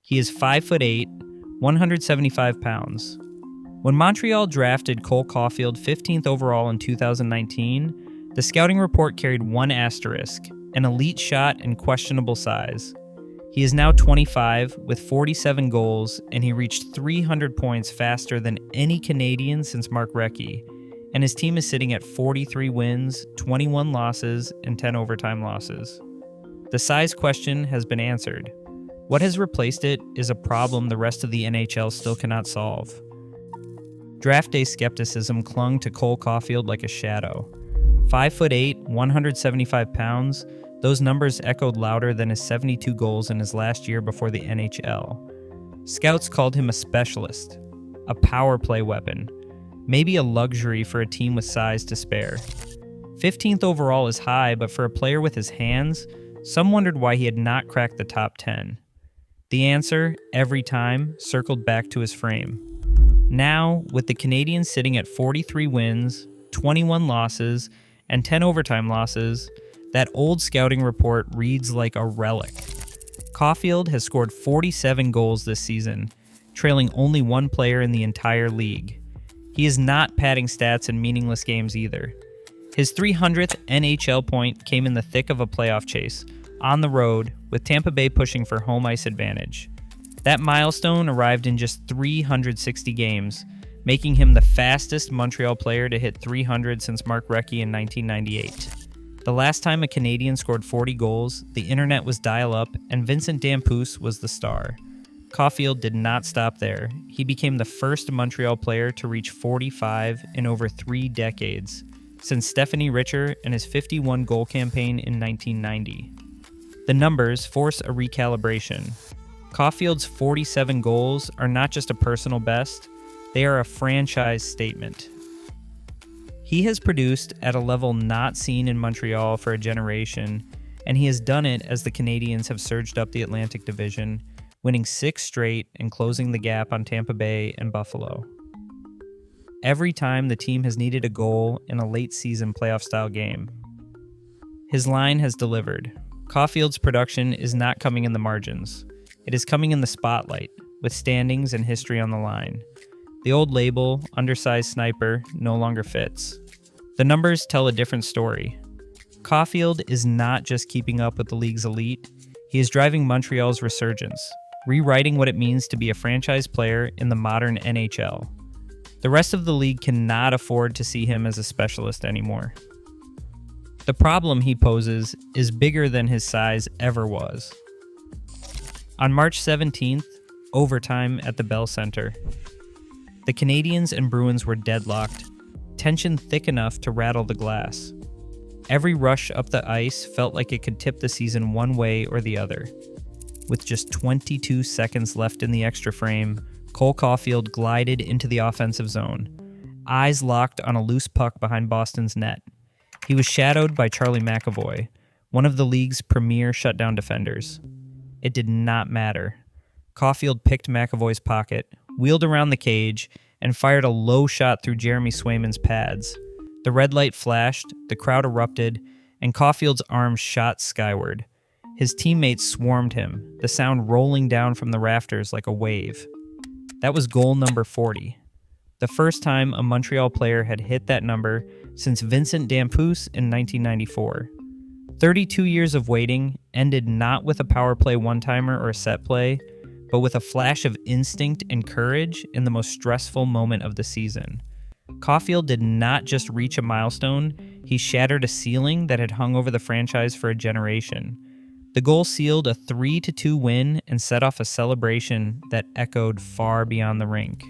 He is 5'8", 175 pounds. When Montreal drafted Cole Caufield 15th overall in 2019, the scouting report carried one asterisk, an elite shot and questionable size. He is now 25 with 47 goals, and he reached 300 points faster than any Canadien since Mark Recchi, and his team is sitting at 43 wins, 21 losses, and 10 overtime losses. The size question has been answered. What has replaced it is a problem the rest of the NHL still cannot solve. Draft day skepticism clung to Cole Caufield like a shadow. 5'8", 175 pounds, those numbers echoed louder than his 72 goals in his last year before the NHL. Scouts called him a specialist, a power play weapon, maybe a luxury for a team with size to spare. 15th overall is high, but for a player with his hands, some wondered why he had not cracked the top 10. The answer, every time, circled back to his frame. Now, with the Canadiens sitting at 43 wins, 21 losses, and 10 overtime losses, that old scouting report reads like a relic. Caufield has scored 47 goals this season, trailing only one player in the entire league. He is not padding stats in meaningless games either. His 300th NHL point came in the thick of a playoff chase, on the road, with Tampa Bay pushing for home ice advantage. That milestone arrived in just 360 games, making him the fastest Montreal player to hit 300 since Mark Recchi in 1998. The last time a Canadien scored 40 goals, the internet was dial-up, and Vincent Damphousse was the star. Caufield did not stop there. He became the first Montreal player to reach 45 in over 3 decades, since Stephanie Richer and his 51-goal campaign in 1990. The numbers force a recalibration. Caufield's 47 goals are not just a personal best, they are a franchise statement. He has produced at a level not seen in Montreal for a generation, and he has done it as the Canadiens have surged up the Atlantic Division, winning 6 straight and closing the gap on Tampa Bay and Buffalo. Every time the team has needed a goal in a late-season playoff-style game, his line has delivered. Caufield's production is not coming in the margins. It is coming in the spotlight, with standings and history on the line. The old label, undersized sniper, no longer fits. The numbers tell a different story. Caufield is not just keeping up with the league's elite, he is driving Montreal's resurgence, rewriting what it means to be a franchise player in the modern NHL. The rest of the league cannot afford to see him as a specialist anymore. The problem he poses is bigger than his size ever was. On March 17th, overtime at the Bell Center, the Canadiens and Bruins were deadlocked, tension thick enough to rattle the glass. Every rush up the ice felt like it could tip the season one way or the other. With just 22 seconds left in the extra frame, Cole Caufield glided into the offensive zone, eyes locked on a loose puck behind Boston's net. He was shadowed by Charlie McAvoy, one of the league's premier shutdown defenders. It did not matter. Caufield picked McAvoy's pocket, wheeled around the cage, and fired a low shot through Jeremy Swayman's pads. The red light flashed, the crowd erupted, and Caufield's arms shot skyward. His teammates swarmed him, the sound rolling down from the rafters like a wave. That was goal number 40. The first time a Montreal player had hit that number since Vincent Damphousse in 1994. 32 years of waiting ended not with a power play one-timer or a set play, but with a flash of instinct and courage in the most stressful moment of the season. Caufield did not just reach a milestone, he shattered a ceiling that had hung over the franchise for a generation. The goal sealed a 3-2 win and set off a celebration that echoed far beyond the rink.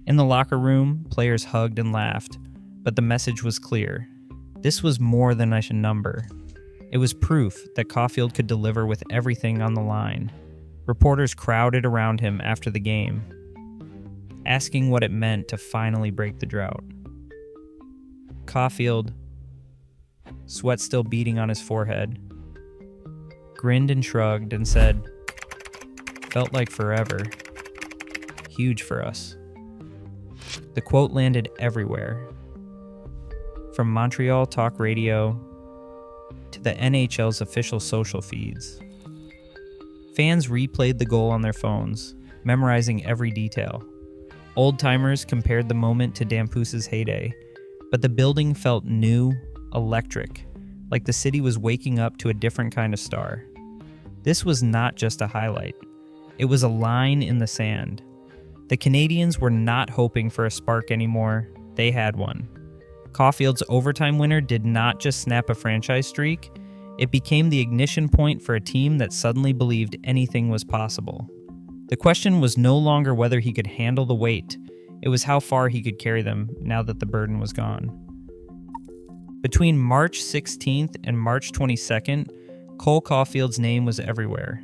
In the locker room, players hugged and laughed, but the message was clear. This was more than a number. It was proof that Caufield could deliver with everything on the line. Reporters crowded around him after the game, asking what it meant to finally break the drought. Caufield, sweat still beading on his forehead, grinned and shrugged and said, "Felt like forever. Huge for us." The quote landed everywhere, from Montreal talk radio to the NHL's official social feeds. Fans replayed the goal on their phones, memorizing every detail. Old-timers compared the moment to Damphouse's heyday, but the building felt new, electric, like the city was waking up to a different kind of star. This was not just a highlight. It was a line in the sand. The Canadiens were not hoping for a spark anymore. They had one. Caufield's overtime winner did not just snap a franchise streak. It became the ignition point for a team that suddenly believed anything was possible. The question was no longer whether he could handle the weight. It was how far he could carry them now that the burden was gone. Between March 16th and March 22nd, Cole Caufield's name was everywhere.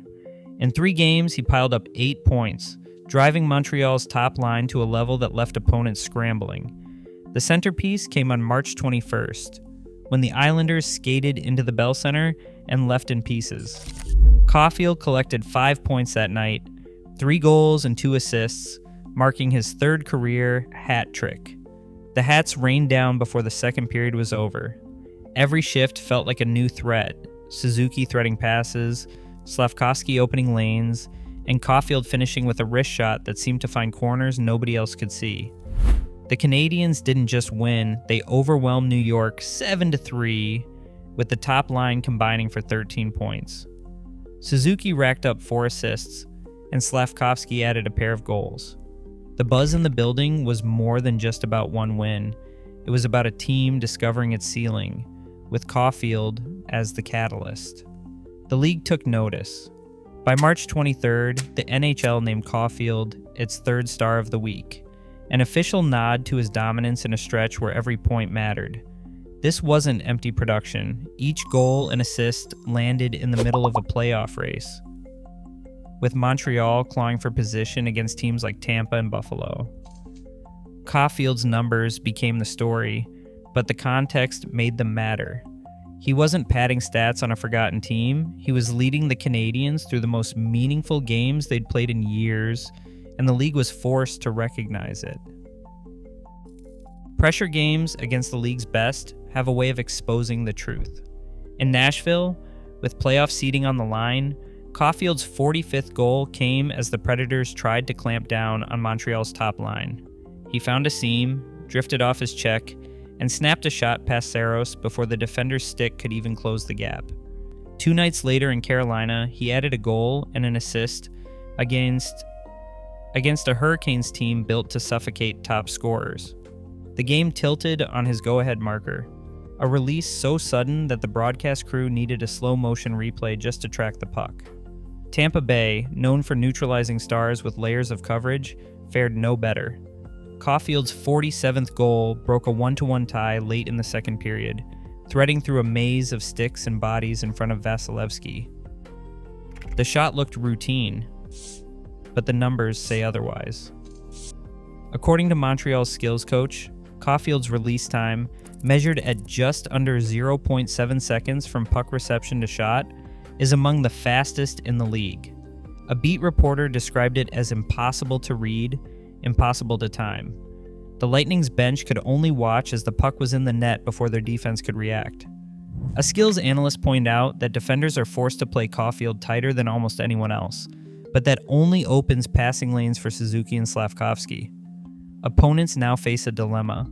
In 3 games, he piled up 8 points, driving Montreal's top line to a level that left opponents scrambling. The centerpiece came on March 21st, when the Islanders skated into the Bell Center and left in pieces. Caufield collected 5 points that night, 3 goals and 2 assists, marking his 3rd career hat trick. The hats rained down before the second period was over. Every shift felt like a new threat. Suzuki threading passes, Slafkovsky opening lanes, and Caufield finishing with a wrist shot that seemed to find corners nobody else could see. The Canadiens didn't just win, they overwhelmed New York 7-3, with the top line combining for 13 points. Suzuki racked up 4 assists, and Slafkovsky added a pair of goals. The buzz in the building was more than just about one win. It was about a team discovering its ceiling, with Caufield as the catalyst. The league took notice. By March 23rd, the NHL named Caufield its 3rd star of the week, an official nod to his dominance in a stretch where every point mattered. This wasn't empty production. Each goal and assist landed in the middle of a playoff race, with Montreal clawing for position against teams like Tampa and Buffalo. Caufield's numbers became the story, but the context made them matter. He wasn't padding stats on a forgotten team. He was leading the Canadiens through the most meaningful games they'd played in years, and the league was forced to recognize it. Pressure games against the league's best have a way of exposing the truth. In Nashville, with playoff seeding on the line, Caufield's 45th goal came as the Predators tried to clamp down on Montreal's top line. He found a seam, drifted off his check, and snapped a shot past Saros before the defender's stick could even close the gap. 2 nights later in Carolina, he added a goal and an assist against a Hurricanes team built to suffocate top scorers. The game tilted on his go-ahead marker, a release so sudden that the broadcast crew needed a slow-motion replay just to track the puck. Tampa Bay, known for neutralizing stars with layers of coverage, fared no better. Caufield's 47th goal broke a 1-1 tie late in the second period, threading through a maze of sticks and bodies in front of Vasilevsky. The shot looked routine, but the numbers say otherwise. According to Montreal's skills coach, Caufield's release time, measured at just under 0.7 seconds from puck reception to shot, is among the fastest in the league. A beat reporter described it as impossible to read, impossible to time. The Lightning's bench could only watch as the puck was in the net before their defense could react. A skills analyst pointed out that defenders are forced to play Caufield tighter than almost anyone else, but that only opens passing lanes for Suzuki and Slafkovsky. Opponents now face a dilemma: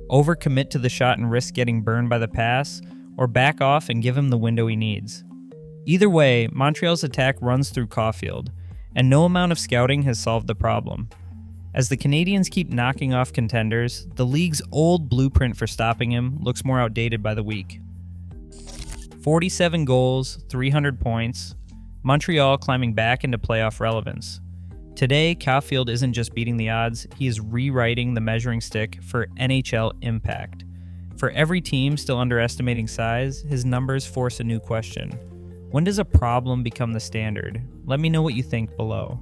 overcommit to the shot and risk getting burned by the pass, or back off and give him the window he needs. Either way, Montreal's attack runs through Caufield, and no amount of scouting has solved the problem. As the Canadiens keep knocking off contenders, the league's old blueprint for stopping him looks more outdated by the week. 47 goals, 300 points, Montreal climbing back into playoff relevance. Today, Caufield isn't just beating the odds, he is rewriting the measuring stick for NHL impact. For every team still underestimating size, his numbers force a new question. When does a problem become the standard? Let me know what you think below.